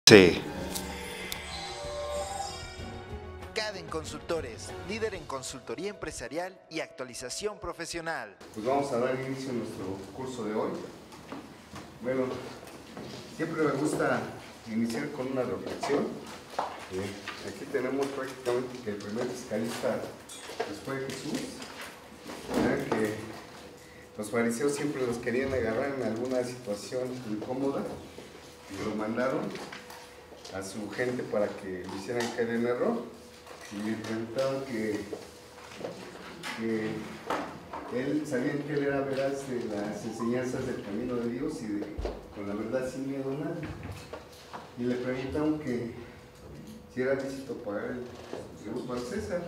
Sí. Caden Consultores, líder en consultoría empresarial y actualización profesional. Pues vamos a dar inicio a nuestro curso de hoy. Bueno, siempre me gusta iniciar con una reflexión. Aquí tenemos prácticamente que el primer fiscalista pues, fue Jesús. Verán que los fariseos siempre los querían agarrar en alguna situación incómoda y lo mandaron a su gente para que lo hicieran caer en error y le preguntaban que él sabían que él era veraz de las enseñanzas del camino de Dios y con la verdad sin miedo a nada. Y le preguntaron que si era lícito pagar el tributo al César.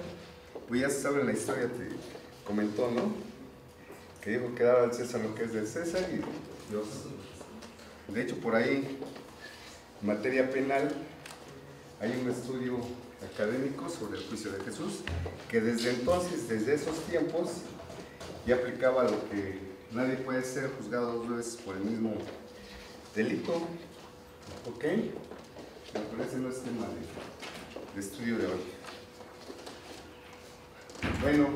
Pues ya se sabe la historia, te comentó, ¿no? Que dijo que daba al César lo que es del César y Dios. De hecho, por ahí, en materia penal, hay un estudio académico sobre el juicio de Jesús, que desde entonces, desde esos tiempos, ya aplicaba lo que nadie puede ser juzgado dos veces por el mismo delito. ¿Ok? Pero ese no es tema de estudio de hoy. Bueno,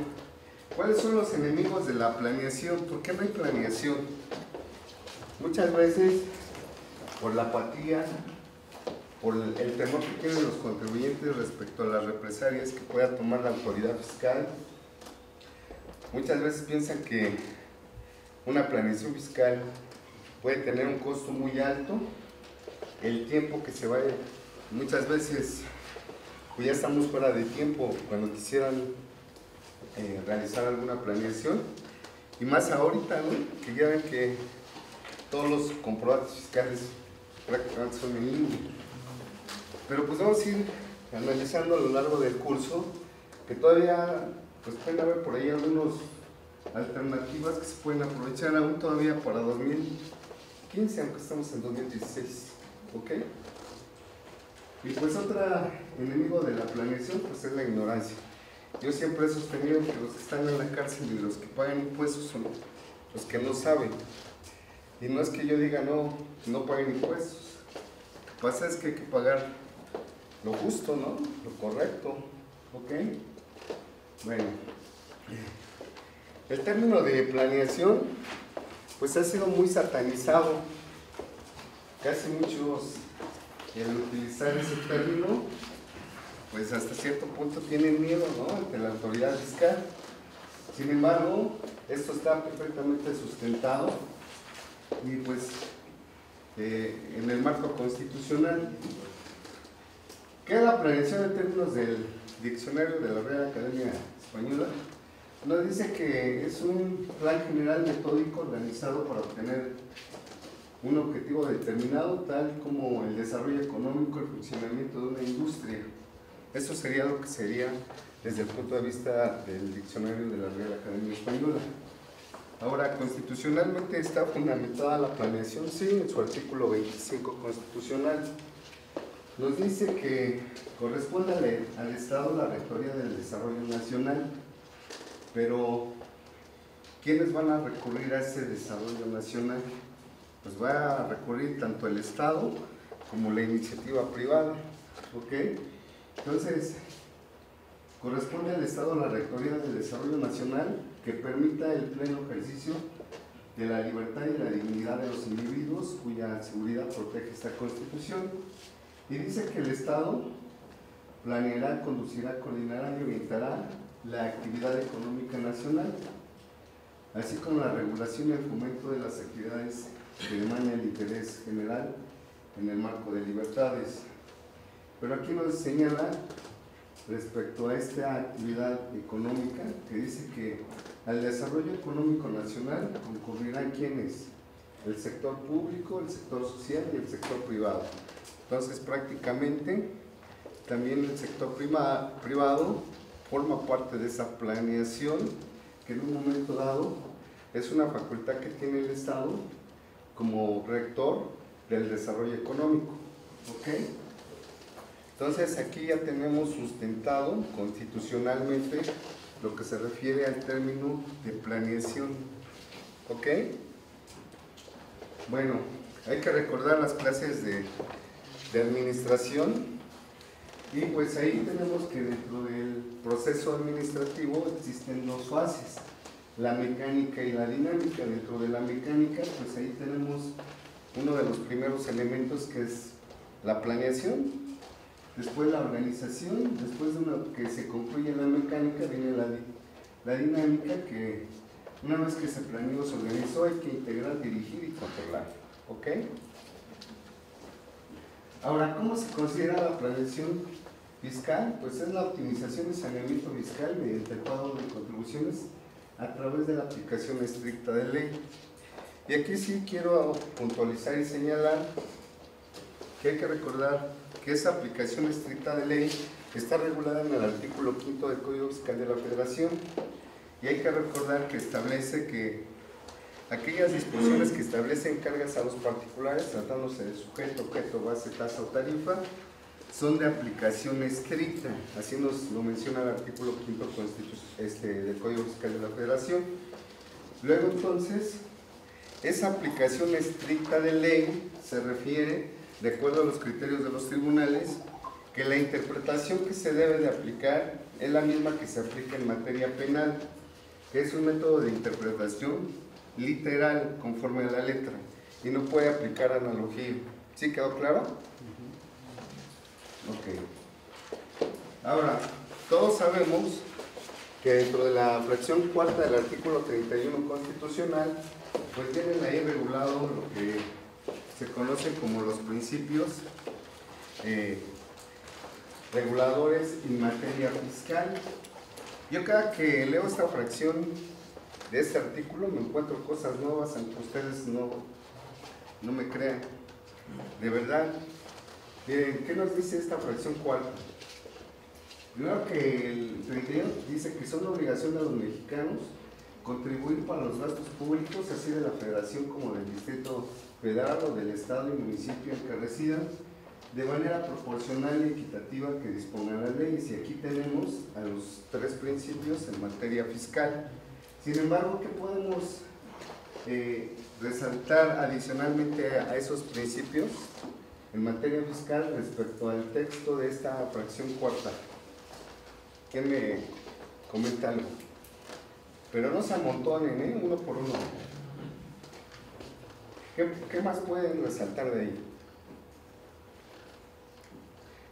¿cuáles son los enemigos de la planeación? ¿Por qué no hay planeación? Muchas veces, por la apatía, por el temor que tienen los contribuyentes respecto a las represalias que pueda tomar la autoridad fiscal. Muchas veces piensan que una planeación fiscal puede tener un costo muy alto, el tiempo que se vaya, muchas veces pues ya estamos fuera de tiempo cuando quisieran realizar alguna planeación, y más ahorita, ¿no? Que ya ven que todos los comprobantes fiscales prácticamente son en línea. Pero pues vamos a ir analizando a lo largo del curso que todavía pues pueden haber por ahí algunas alternativas que se pueden aprovechar aún todavía para 2015, aunque estamos en 2016, ¿ok? Y pues otro enemigo de la planeación pues es la ignorancia. Yo siempre he sostenido que los que están en la cárcel y los que pagan impuestos son los que no saben. Y no es que yo diga no paguen impuestos. Lo que pasa es que hay que pagar lo justo, ¿no? Lo correcto, ¿ok? Bueno, el término de planeación pues ha sido muy satanizado. Casi muchos, al utilizar ese término, pues hasta cierto punto tienen miedo, ¿no? Ante la autoridad fiscal. Sin embargo, esto está perfectamente sustentado y pues en el marco constitucional. ¿Qué es la planeación en términos del diccionario de la Real Academia Española? Nos dice que es un plan general metódico organizado para obtener un objetivo determinado, tal como el desarrollo económico, el funcionamiento de una industria. Eso sería lo que sería desde el punto de vista del diccionario de la Real Academia Española. Ahora, constitucionalmente está fundamentada la planeación, sí, en su artículo 25 constitucional. Nos dice que corresponde al Estado la rectoría del desarrollo nacional, pero ¿quiénes van a recurrir a ese desarrollo nacional? Pues va a recurrir tanto el Estado como la iniciativa privada, ¿ok? Entonces, corresponde al Estado la rectoría del desarrollo nacional que permita el pleno ejercicio de la libertad y la dignidad de los individuos cuya seguridad protege esta Constitución. Y dice que el Estado planeará, conducirá, coordinará y orientará la actividad económica nacional, así como la regulación y el fomento de las actividades que demanden el interés general en el marco de libertades. Pero aquí nos señala respecto a esta actividad económica que dice que al desarrollo económico nacional concurrirán ¿quiénes? El sector público, el sector social y el sector privado. Entonces prácticamente también el sector privado forma parte de esa planeación que en un momento dado es una facultad que tiene el Estado como rector del desarrollo económico, ¿ok? Entonces aquí ya tenemos sustentado constitucionalmente lo que se refiere al término de planeación, ¿ok? Bueno, hay que recordar las clases de de administración. Y pues ahí tenemos que dentro del proceso administrativo existen dos fases, la mecánica y la dinámica. Dentro de la mecánica, pues ahí tenemos uno de los primeros elementos, que es la planeación, después la organización, después de que se concluye la mecánica viene la dinámica, que una vez que se planeó, se organizó, hay que integrar, dirigir y controlar. ¿Ok? Ahora, ¿cómo se considera la planeación fiscal? Pues es la optimización y saneamiento fiscal mediante el pago de contribuciones a través de la aplicación estricta de ley. Y aquí sí quiero puntualizar y señalar que hay que recordar que esa aplicación estricta de ley está regulada en el artículo 5 del Código Fiscal de la Federación, y hay que recordar que establece que aquellas disposiciones que establecen cargas a los particulares, tratándose de sujeto, objeto, base, tasa o tarifa, son de aplicación estricta. Así nos lo menciona el artículo 5 del Código Fiscal de la Federación. Luego, entonces, esa aplicación estricta de ley se refiere, de acuerdo a los criterios de los tribunales, que la interpretación que se debe de aplicar es la misma que se aplica en materia penal, que es un método de interpretación literal, conforme a la letra, y no puede aplicar analogía. ¿Sí quedó claro? Ok. Ahora, todos sabemos que dentro de la fracción cuarta del artículo 31 constitucional, pues viene ahí regulado lo que se conoce como los principios reguladores en materia fiscal. Yo cada que leo esta fracción de este artículo me encuentro cosas nuevas, aunque ustedes no me crean. De verdad. Miren, ¿qué nos dice esta fracción cuarta? Primero que el 31 dice que son obligación de los mexicanos contribuir para los gastos públicos, así de la Federación como del Distrito Federal o del Estado y municipio en que residan, de manera proporcional y equitativa que dispongan las leyes. Y aquí tenemos a los tres principios en materia fiscal. Sin embargo, ¿qué podemos resaltar adicionalmente a esos principios en materia fiscal respecto al texto de esta fracción cuarta? ¿Quién me comenta algo? Pero no se amontonen, uno por uno. ¿Qué más pueden resaltar de ahí?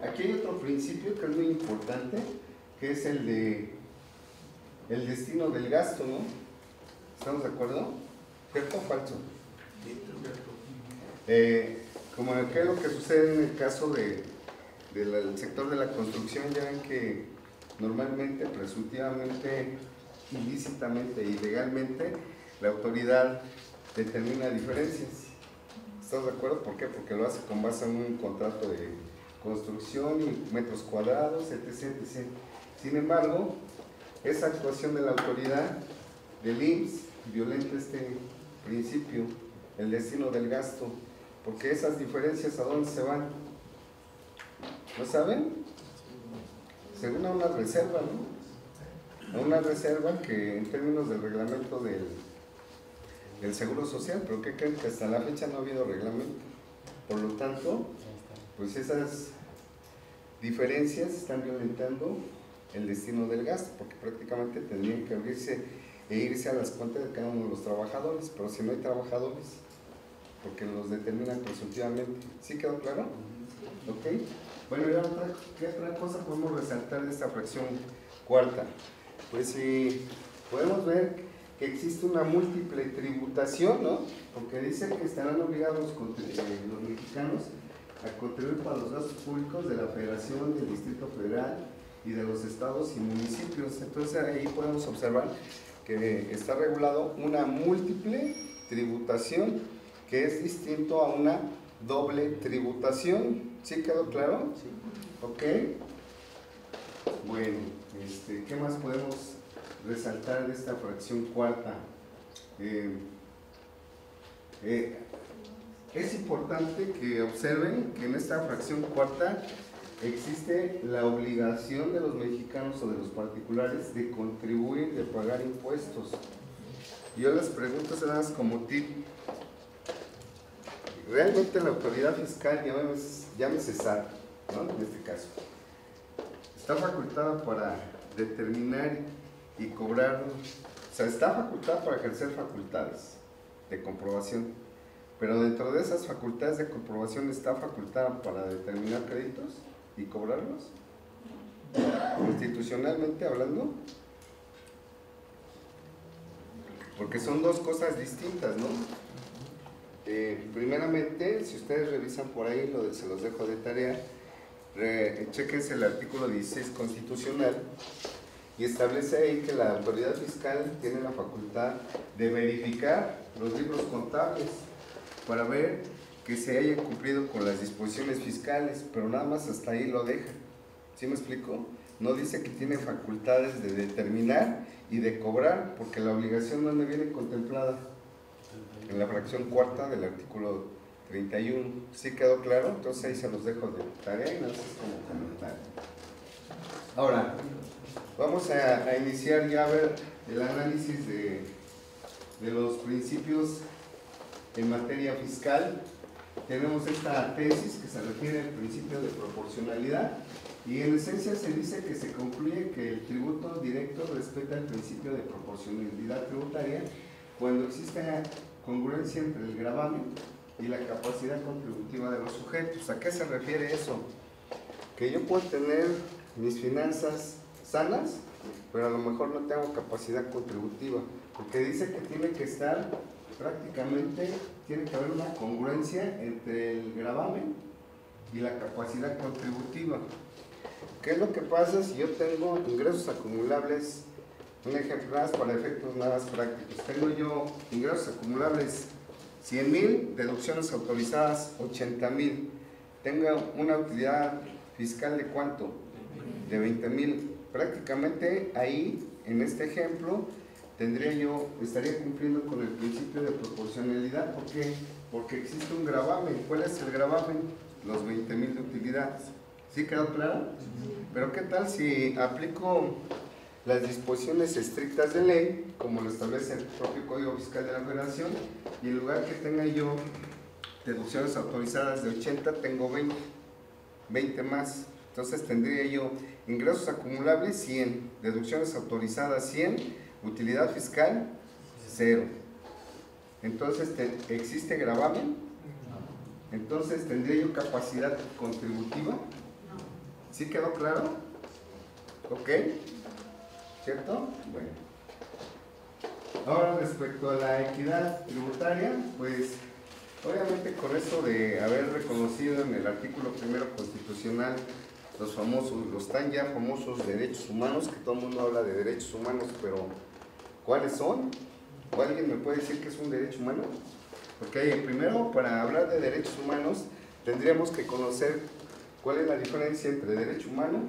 Aquí hay otro principio que es muy importante, que es el destino del gasto, ¿no? ¿Estamos de acuerdo? ¿Cierto o falso? Como qué es lo que sucede en el caso del sector de la construcción, ya ven que normalmente, presuntivamente, ilícitamente y legalmente, la autoridad determina diferencias. ¿Estás de acuerdo? ¿Por qué? Porque lo hace con base en un contrato de construcción y metros cuadrados, etc., etc. Sin embargo, esa actuación de la autoridad del IMSS violenta este principio, el destino del gasto, porque esas diferencias, ¿a dónde se van? ¿Lo saben? Según a una reserva, ¿no? A una reserva que en términos del reglamento del Seguro Social, pero ¿qué creen? Que hasta la fecha no ha habido reglamento. Por lo tanto, pues esas diferencias están violentando el destino del gasto, porque prácticamente tendrían que abrirse e irse a las cuentas de cada uno de los trabajadores, pero si no hay trabajadores, porque los determinan presuntivamente. ¿Sí quedó claro? ¿Ok? Bueno, y ¿qué otra cosa podemos resaltar de esta fracción cuarta? Pues si podemos ver que existe una múltiple tributación, ¿no? Porque dice que estarán obligados los mexicanos a contribuir para los gastos públicos de la Federación, del Distrito Federal y de los estados y municipios. Entonces ahí podemos observar que está regulado una múltiple tributación, que es distinto a una doble tributación. ¿Sí quedó claro? Sí. ¿Ok? Bueno, ¿qué más podemos resaltar de esta fracción cuarta? Es importante que observen que en esta fracción cuarta existe la obligación de los mexicanos o de los particulares de contribuir, de pagar impuestos. Yo les pregunto, nada más como tip, realmente la autoridad fiscal, llámese SAT, ¿no? En este caso, está facultada para determinar y cobrar, o sea, está facultada para ejercer facultades de comprobación, pero dentro de esas facultades de comprobación está facultada para determinar créditos y cobrarlos, constitucionalmente hablando, porque son dos cosas distintas, ¿no? Primeramente, si ustedes revisan por ahí, se los dejo de tarea, chequense el artículo 16 constitucional y establece ahí que la autoridad fiscal tiene la facultad de verificar los libros contables para ver que se hayan cumplido con las disposiciones fiscales, pero nada más hasta ahí lo deja. ¿Sí me explico? No dice que tiene facultades de determinar y de cobrar, porque la obligación no viene contemplada en la fracción cuarta del artículo 31. ¿Sí quedó claro? Entonces ahí se los dejo de tarea y nada más como comentario. Ahora, vamos a iniciar ya a ver el análisis de los principios en materia fiscal. Tenemos esta tesis que se refiere al principio de proporcionalidad y en esencia se dice que se concluye que el tributo directo respeta el principio de proporcionalidad tributaria cuando existe congruencia entre el gravamen y la capacidad contributiva de los sujetos. ¿A qué se refiere eso? Que yo puedo tener mis finanzas sanas, pero a lo mejor no tengo capacidad contributiva, porque dice que tiene que estar prácticamente, tiene que haber una congruencia entre el gravamen y la capacidad contributiva. ¿Qué es lo que pasa si yo tengo ingresos acumulables? Un ejemplo más para efectos nada más prácticos. Tengo yo ingresos acumulables 100,000, deducciones autorizadas 80,000. Tengo una utilidad fiscal de ¿cuánto? De 20,000. Prácticamente ahí, en este ejemplo, estaría cumpliendo con el principio de proporcionalidad. ¿Por qué? Porque existe un gravamen. ¿Cuál es el gravamen? Los 20,000 de utilidad. ¿Sí quedó claro? Pero ¿qué tal si aplico las disposiciones estrictas de ley, como lo establece el propio Código Fiscal de la Federación, y en lugar que tenga yo deducciones autorizadas de 80, tengo 20 más? Entonces tendría yo ingresos acumulables 100, deducciones autorizadas 100, utilidad fiscal 0. Entonces, ¿existe gravamen? Entonces, ¿tendría yo capacidad contributiva? ¿Sí quedó claro? ¿Ok? ¿Cierto? Bueno. Ahora, respecto a la equidad tributaria, pues, obviamente con eso de haber reconocido en el artículo primero constitucional los tan ya famosos derechos humanos, que todo el mundo habla de derechos humanos, pero ¿cuáles son? ¿O alguien me puede decir qué es un derecho humano? Porque primero, para hablar de derechos humanos, tendríamos que conocer cuál es la diferencia entre derecho humano,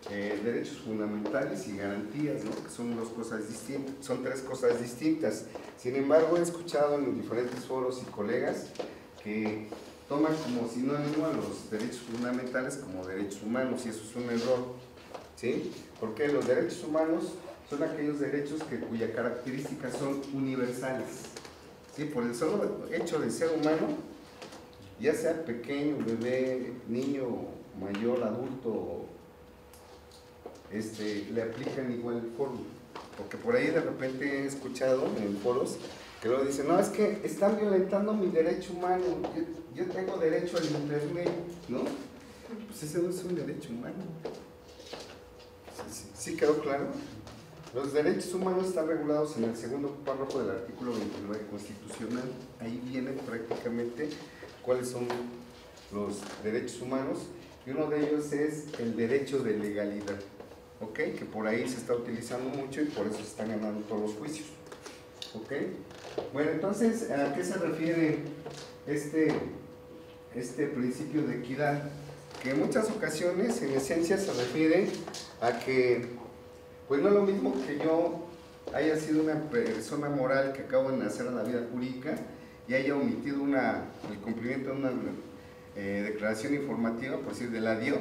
derechos fundamentales y garantías, ¿no? Que son tres cosas distintas. Sin embargo, he escuchado en los diferentes foros y colegas que toman como sinónimo a los derechos fundamentales como derechos humanos, y eso es un error, ¿sí? Porque los derechos humanos son aquellos derechos cuya características son universales, ¿sí? Por el solo hecho de ser humano, ya sea pequeño, bebé, niño, mayor, adulto, le aplican igual forma. Porque por ahí de repente he escuchado en foros que luego dicen, no, es que están violentando mi derecho humano, yo tengo derecho al internet, ¿no? Pues ese no es un derecho humano. ¿Sí quedó claro? Los derechos humanos están regulados en el segundo párrafo del artículo 29 constitucional. Ahí vienen prácticamente cuáles son los derechos humanos, y uno de ellos es el derecho de legalidad, ¿ok? Que por ahí se está utilizando mucho y por eso se están ganando todos los juicios, ¿ok? Bueno, entonces, ¿a qué se refiere este principio de equidad? Que en muchas ocasiones, en esencia, se refiere a que, pues no es lo mismo que yo haya sido una persona moral que acabo de nacer a la vida jurídica y haya omitido el cumplimiento de una declaración informativa, por decir, de la DIO,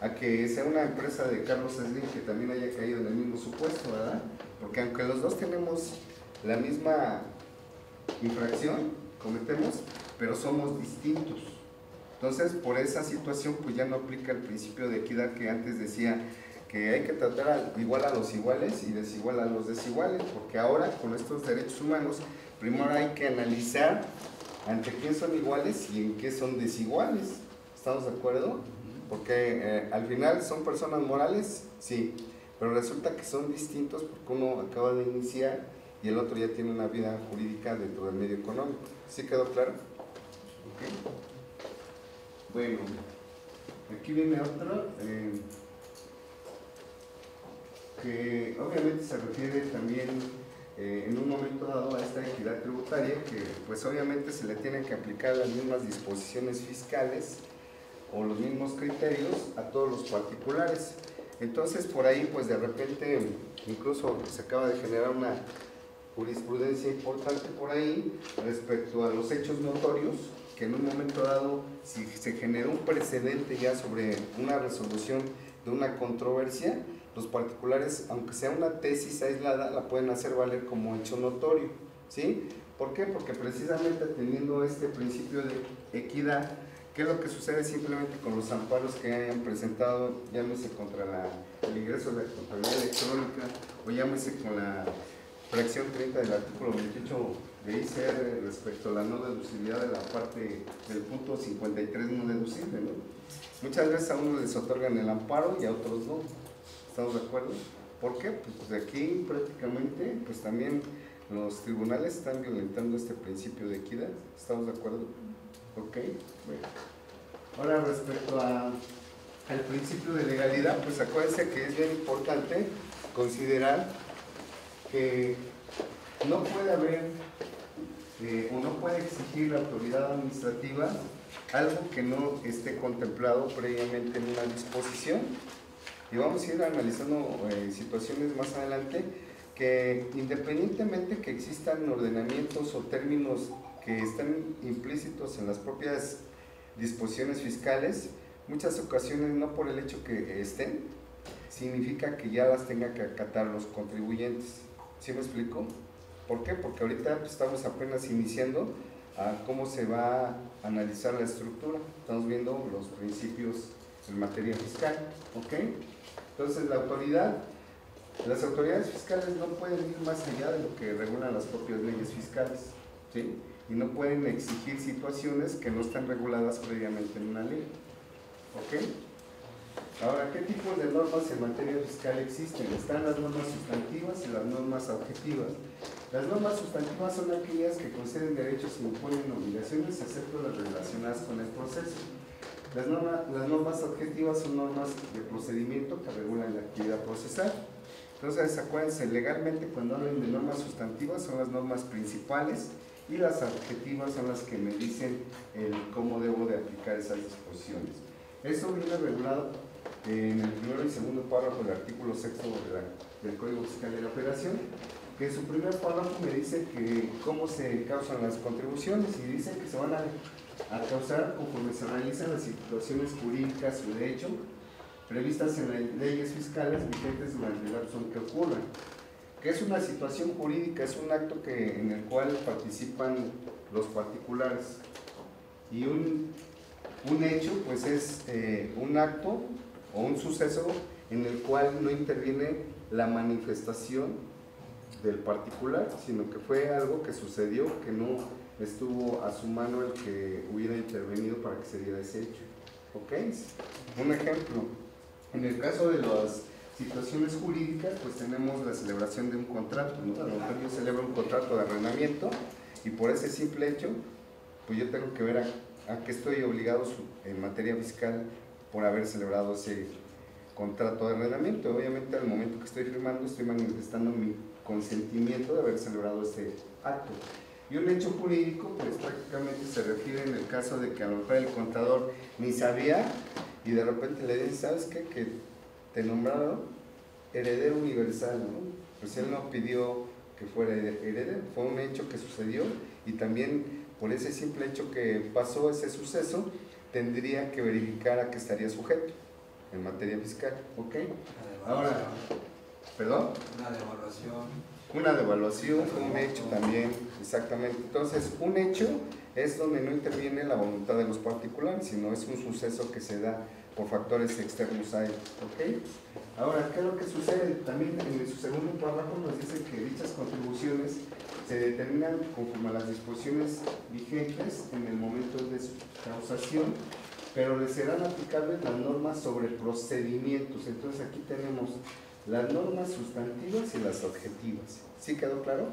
a que sea una empresa de Carlos Slim que también haya caído en el mismo supuesto, ¿verdad? Porque aunque los dos tenemos la misma infracción, cometemos, pero somos distintos. Entonces, por esa situación, pues ya no aplica el principio de equidad que antes decía que hay que tratar igual a los iguales y desigual a los desiguales, porque ahora con estos derechos humanos, primero hay que analizar ante quién son iguales y en qué son desiguales. ¿Estamos de acuerdo? Porque al final son personas morales, sí, pero resulta que son distintos porque uno acaba de iniciar y el otro ya tiene una vida jurídica dentro del medio económico. ¿Sí quedó claro? ¿Okay? Bueno, aquí viene otro que obviamente se refiere también en un momento dado a esta equidad tributaria, que pues obviamente se le tienen que aplicar las mismas disposiciones fiscales o los mismos criterios a todos los particulares. Entonces por ahí pues de repente incluso se acaba de generar una jurisprudencia importante por ahí respecto a los hechos notorios, que en un momento dado, si se generó un precedente ya sobre una resolución de una controversia, los particulares, aunque sea una tesis aislada, la pueden hacer valer como hecho notorio, ¿sí? ¿Por qué? Porque precisamente teniendo este principio de equidad, ¿qué es lo que sucede simplemente con los amparos que hayan presentado, llámese contra el ingreso de la contabilidad electrónica o llámese con la fracción 30 del artículo 28 de ICR respecto a la no deducibilidad de la parte del punto 53 no deducible, ¿no? Muchas veces a unos les otorgan el amparo y a otros no. ¿Estamos de acuerdo? ¿Por qué? Pues aquí prácticamente pues también los tribunales están violentando este principio de equidad. ¿Estamos de acuerdo? ¿Ok? Bueno. Ahora respecto al principio de legalidad, pues acuérdense que es bien importante considerar que no puede haber o no puede exigir la autoridad administrativa algo que no esté contemplado previamente en una disposición. Y vamos a ir analizando situaciones más adelante que independientemente que existan ordenamientos o términos que están implícitos en las propias disposiciones fiscales, muchas ocasiones no por el hecho que estén, significa que ya las tenga que acatar los contribuyentes. ¿Sí me explico? ¿Por qué? Porque ahorita pues, estamos apenas iniciando a cómo se va a analizar la estructura. Estamos viendo los principios en materia fiscal, ¿ok? Entonces las autoridades fiscales no pueden ir más allá de lo que regulan las propias leyes fiscales, ¿sí? Y no pueden exigir situaciones que no están reguladas previamente en una ley, ¿ok? Ahora, ¿qué tipos de normas en materia fiscal existen? Están las normas sustantivas y las normas objetivas. Las normas sustantivas son aquellas que conceden derechos e imponen obligaciones, excepto las relacionadas con el proceso. Las normas objetivas son normas de procedimiento que regulan la actividad procesal. Entonces, acuérdense, legalmente cuando hablan de normas sustantivas son las normas principales y las objetivas son las que me dicen cómo debo de aplicar esas disposiciones. Eso viene regulado en el primero y segundo párrafo del artículo 6 del Código Fiscal de la Federación, que en su primer párrafo me dice que cómo se causan las contribuciones y dice que se van a causar conforme se realizan las situaciones jurídicas o de hecho previstas en las leyes fiscales vigentes durante el lapso en que ocurran. ¿Qué es una situación jurídica? Es un acto en el cual participan los particulares y un hecho pues es un acto o un suceso en el cual no interviene la manifestación del particular, sino que fue algo que sucedió, que no estuvo a su mano el que hubiera intervenido para que se diera ese hecho. ¿Ok? Un ejemplo, en el caso de las situaciones jurídicas, pues tenemos la celebración de un contrato, ¿no? A lo mejor yo celebro un contrato de arrendamiento y por ese simple hecho, pues yo tengo que ver a qué estoy obligado en materia fiscal por haber celebrado ese contrato de arrendamiento. Obviamente al momento que estoy firmando estoy manifestando mi consentimiento de haber celebrado ese acto. Y un hecho jurídico pues prácticamente se refiere en el caso de que a lo mejor el contador ni sabía y de repente le dicen, ¿sabes qué? Que te nombraron heredero universal, ¿no? Pues él no pidió que fuera heredero, fue un hecho que sucedió y también por ese simple hecho que pasó ese suceso tendría que verificar a qué estaría sujeto en materia fiscal, ¿ok? Ahora, ¿perdón? Una devaluación. Una devaluación, un hecho también, exactamente. Entonces, un hecho es donde no interviene la voluntad de los particulares, sino es un suceso que se da por factores externos a él. ¿Ok? Ahora, ¿qué es lo que sucede? También en su segundo párrafo nos dice que dichas contribuciones se determinan conforme a las disposiciones vigentes en el momento de su causación, pero les serán aplicables las normas sobre procedimientos. Entonces aquí tenemos las normas sustantivas y las objetivas. ¿Sí quedó claro?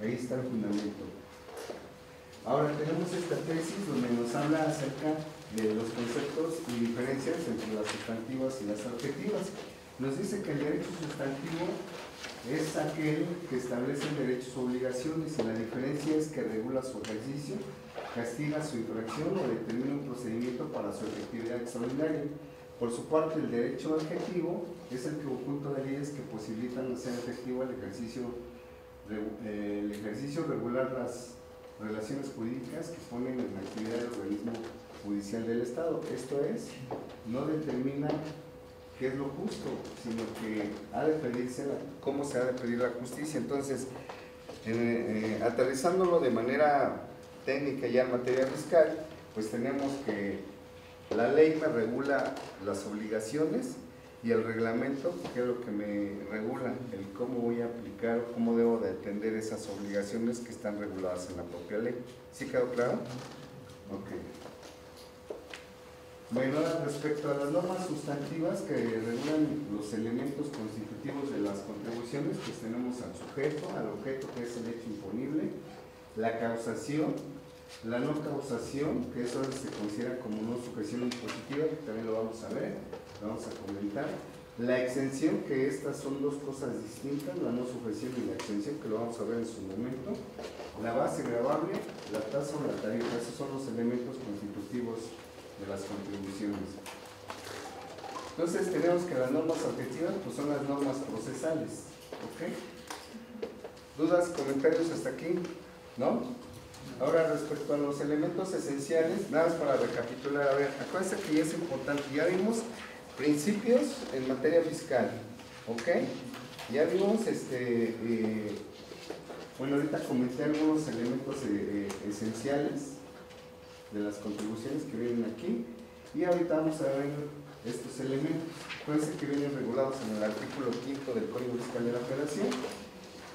Ahí está el fundamento. Ahora tenemos esta tesis donde nos habla acerca de los conceptos y diferencias entre las sustantivas y las objetivas. Nos dice que el derecho sustantivo es aquel que establece derechos o obligaciones y la diferencia es que regula su ejercicio, castiga su infracción o determina un procedimiento para su efectividad extraordinaria. Por su parte, el derecho objetivo es el conjunto de leyes que posibilitan hacer efectivo el ejercicio regular las relaciones jurídicas que ponen en actividad el organismo judicial del Estado. Esto es, no determina qué es lo justo, sino que ha de pedirse cómo se ha de pedir la justicia. Entonces, aterrizándolo de manera técnica ya en materia fiscal, pues tenemos que la ley me regula las obligaciones y el reglamento, que es lo que me regula, el cómo voy a aplicar, cómo debo de atender esas obligaciones que están reguladas en la propia ley. ¿Sí quedó claro? Ok. Bueno, respecto a las normas sustantivas que regulan los elementos constitutivos de las contribuciones, pues tenemos al sujeto, al objeto, que es el hecho imponible, la causación, la no causación, que eso se considera como no sujeción impositiva, que también lo vamos a ver, lo vamos a comentar, la exención, que estas son dos cosas distintas, la no sujeción y la exención, que lo vamos a ver en su momento, la base gravable, la tasa o la tarifa, esos son los elementos constitutivos de las contribuciones. Entonces tenemos que las normas objetivas pues son las normas procesales. ¿Ok? ¿Dudas, comentarios hasta aquí? ¿No? Ahora respecto a los elementos esenciales, nada más para recapitular, a ver, acuérdense que ya es importante, ya vimos principios en materia fiscal, ¿ok? Ya vimos, bueno, ahorita comenté algunos elementos esenciales de las contribuciones que vienen aquí y ahorita vamos a ver estos elementos. Acuérdense que vienen regulados en el artículo 5 del Código Fiscal de la Federación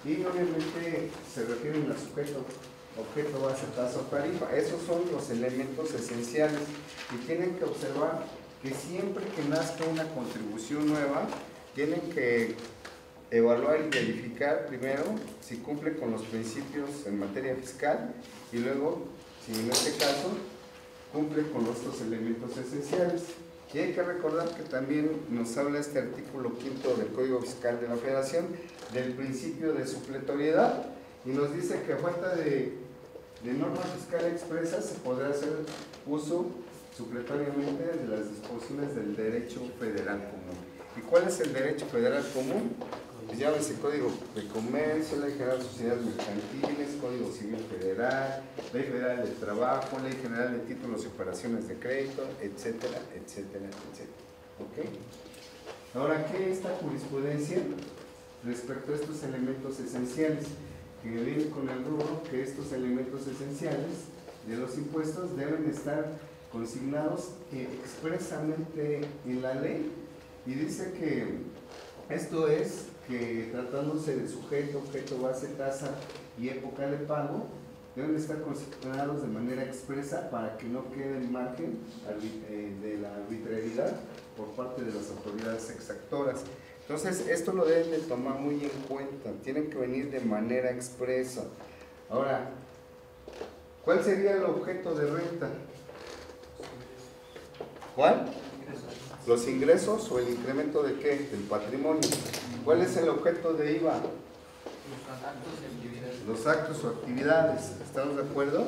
y obviamente se refieren al sujeto, objeto, base, tasa o tarifa. Esos son los elementos esenciales y tienen que observar que siempre que nazca una contribución nueva tienen que evaluar y verificar primero si cumple con los principios en materia fiscal y luego, si en este caso, cumple con estos elementos esenciales. Y hay que recordar que también nos habla este artículo 5 del Código Fiscal de la Federación del principio de supletoriedad y nos dice que a falta de norma fiscal expresa se podrá hacer uso supletoriamente de las disposiciones del derecho federal común. ¿Y cuál es el derecho federal común? Pues llámese Código de Comercio, Ley General de Sociedades Mercantiles, Código Civil Federal, Ley Federal del Trabajo, Ley General de Títulos y Operaciones de Crédito, etcétera, etcétera, etcétera. ¿Ok? Ahora, ¿qué es esta jurisprudencia respecto a estos elementos esenciales? Que viene con el rubro que estos elementos esenciales de los impuestos deben estar consignados expresamente en la ley y dice que esto es que tratándose de sujeto, objeto, base, tasa y época de pago deben estar consignados de manera expresa para que no quede en margen de la arbitrariedad por parte de las autoridades exactoras. Entonces, esto lo deben de tomar muy en cuenta, tienen que venir de manera expresa. Ahora, ¿cuál sería el objeto de renta? ¿Cuál? Los ingresos o el incremento de qué? Del patrimonio. ¿Cuál es el objeto de IVA? Los actos o actividades. ¿Estamos de acuerdo?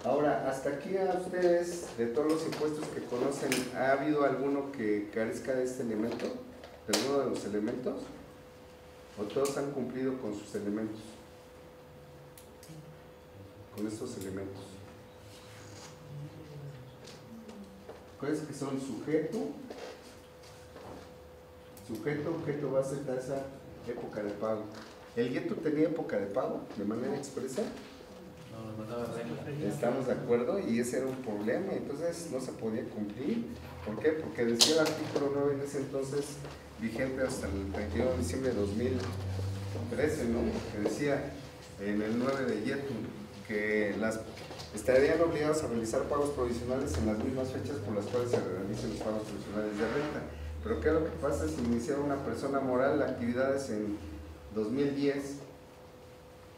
Ahora, hasta aquí a ustedes, de todos los impuestos que conocen, ¿ha habido alguno que carezca de este elemento? ¿De alguno de los elementos? ¿O todos han cumplido con sus elementos? Con estos elementos. ¿Cuáles que son sujeto, objeto, base, tasa época de pago. ¿El IETU tenía época de pago de manera expresa? No, nos mandaba regla. Estamos de acuerdo, y ese era un problema, entonces no se podía cumplir. ¿Por qué? Porque decía el artículo 9 en ese entonces, vigente hasta el 31 de diciembre de 2013, ¿no? Que decía en el 9 de IETU que estarían obligados a realizar pagos provisionales en las mismas fechas por las cuales se realicen los pagos provisionales de renta. Pero ¿qué es lo que pasa si iniciaba una persona moral actividades en 2010?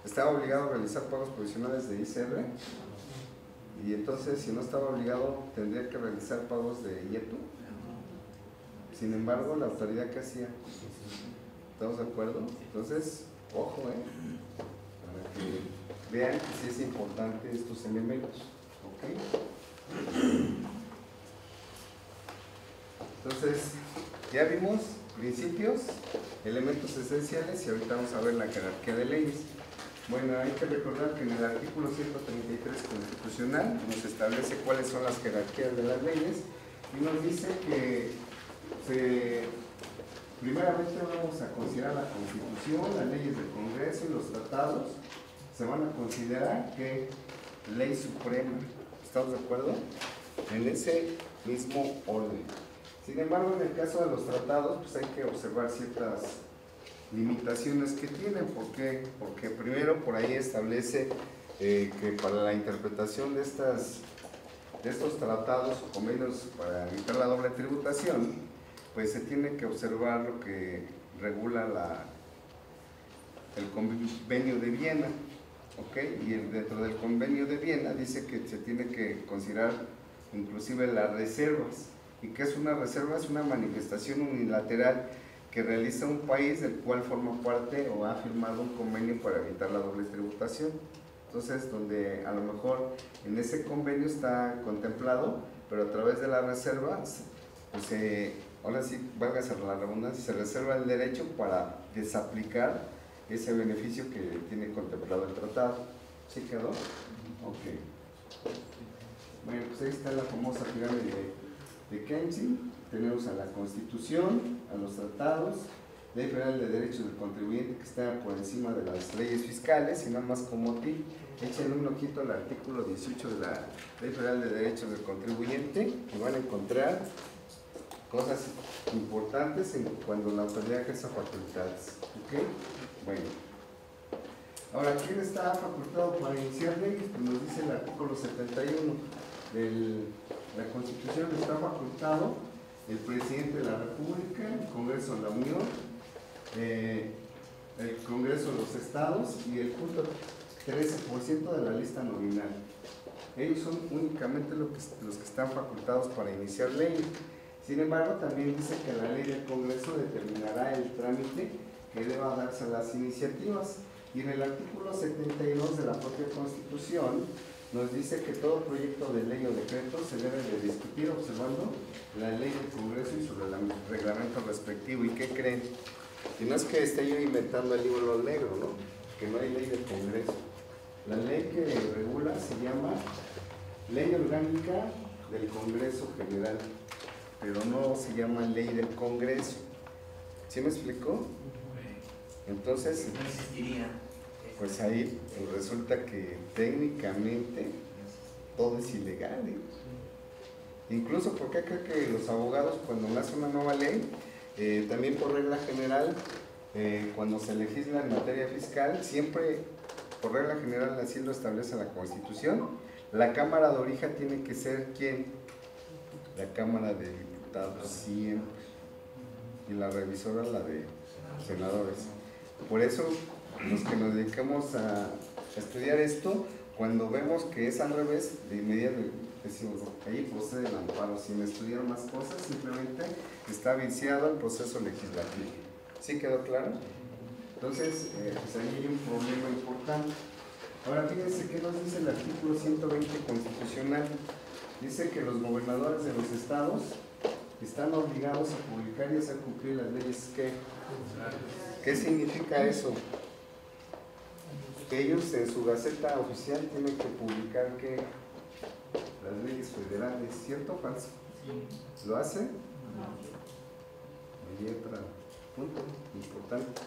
¿Estaba obligado a realizar pagos provisionales de ISR? Y entonces, si no estaba obligado, tendría que realizar pagos de IETU. Sin embargo, la autoridad, ¿qué hacía? ¿Estamos de acuerdo? Entonces, ojo, para que vean que sí es importante estos elementos. ¿Ok? Entonces, ya vimos principios, elementos esenciales, y ahorita vamos a ver la jerarquía de leyes. Bueno, hay que recordar que en el artículo 133 constitucional nos establece cuáles son las jerarquías de las leyes, y nos dice que primeramente vamos a considerar la Constitución, las leyes del Congreso y los tratados. Se van a considerar que ley suprema. ¿Estamos de acuerdo? En ese mismo orden. Sin embargo, en el caso de los tratados, pues hay que observar ciertas limitaciones que tienen. ¿Por qué? Porque primero por ahí establece que para la interpretación de estos tratados o convenios para evitar la doble tributación, pues se tiene que observar lo que regula el convenio de Viena, ¿ok? Y dentro del convenio de Viena dice que se tiene que considerar inclusive las reservas. ¿Y qué es una reserva? Es una manifestación unilateral que realiza un país del cual forma parte o ha firmado un convenio para evitar la doble tributación. Entonces, donde a lo mejor en ese convenio está contemplado, pero a través de la reserva, pues ahora sí, válgase la redundancia, se reserva el derecho para desaplicar ese beneficio que tiene contemplado el tratado. ¿Sí quedó? Ok. Bueno, pues ahí está la famosa pirámide de Keynesian. Tenemos a la Constitución, a los tratados, Ley Federal de Derechos del Contribuyente, que está por encima de las leyes fiscales, y nada más como ti, échenle un ojito al artículo 18 de la Ley Federal de Derechos del Contribuyente, y van a encontrar cosas importantes cuando la autoridad ejerza facultades. ¿Ok? Bueno. Ahora, ¿quién está facultado para iniciar leyes? Pues nos dice el artículo 71 de la Constitución. Está facultado el Presidente de la República, el Congreso de la Unión, el Congreso de los Estados y el punto 13% de la lista nominal. Ellos son únicamente los que están facultados para iniciar leyes. Sin embargo, también dice que la ley del Congreso determinará el trámite que deba darse a las iniciativas. Y en el artículo 72 de la propia Constitución nos dice que todo proyecto de ley o decreto se debe de discutir observando la ley del Congreso y su reglamento respectivo. ¿Y qué creen? Y no es que esté yo inventando el libro negro, ¿no? Que no hay ley del Congreso. La ley que regula se llama Ley Orgánica del Congreso General, pero no se llama Ley del Congreso. ¿Sí me explicó? Entonces, no existiría. Pues ahí resulta que técnicamente todo es ilegal, ¿eh? Incluso porque creo que los abogados, cuando nace una nueva ley, también por regla general, cuando se legisla en materia fiscal, siempre por regla general, así lo establece la Constitución, la Cámara de Origen tiene que ser ¿quién? La Cámara de Diputados siempre, y la revisora la de senadores. Por eso los que nos dedicamos a estudiar esto, cuando vemos que es al revés, de inmediato decimos, ahí procede el amparo. Sin estudiar más cosas, simplemente está viciado el proceso legislativo. ¿Sí quedó claro? Entonces, pues ahí hay un problema importante. Ahora fíjense qué nos dice el artículo 120 constitucional. Dice que los gobernadores de los estados están obligados a publicar y hacer cumplir las leyes que... ¿Qué significa eso? Que ellos en su gaceta oficial tienen que publicar que las leyes federales, ¿cierto o falso? ¿Lo hace? Ahí otro punto importante.